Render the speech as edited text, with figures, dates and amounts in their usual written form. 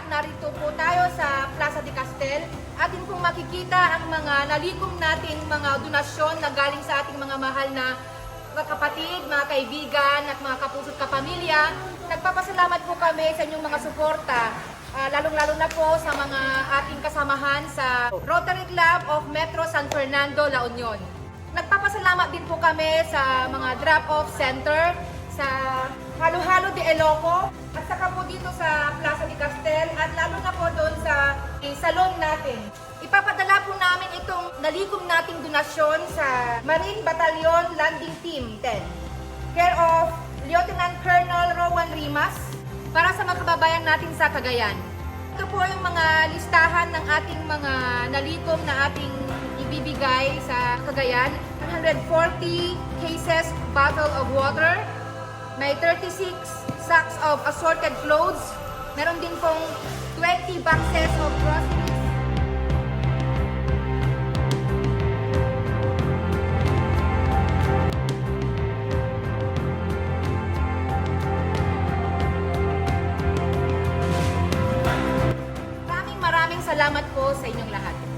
narito po tayo sa Plaza de Castel. Atin pong makikita ang mga nalikom nating mga donasyon na galing sa ating mga mahal na mga kapatid, mga kaibigan at mga kapuso't kapamilya. Nagpapasalamat po kami sa inyong mga suporta, lalong-lalo na po sa mga ating kasamahan sa Rotary Club of Metro San Fernando, La Union. Nagpapasalamat din po kami sa mga drop-off center sa Halo-Halo de Iloco at saka po dito sa Plaza de Castel at lalo na po doon sa salon natin. Ipapadala po namin itong nalikom nating donasyon sa Marine Battalion Landing Team 10, care of Lieutenant Colonel Rowan Rimas para sa mga kababayan natin sa Cagayan. Ito po yung mga listahan ng ating mga nalikom na ating ibibigay sa Cagayan. 140 cases bottle of water, may 36 sacks of assorted clothes, meron din pong 20 boxes of groceries. Maraming salamat po sa inyong lahat.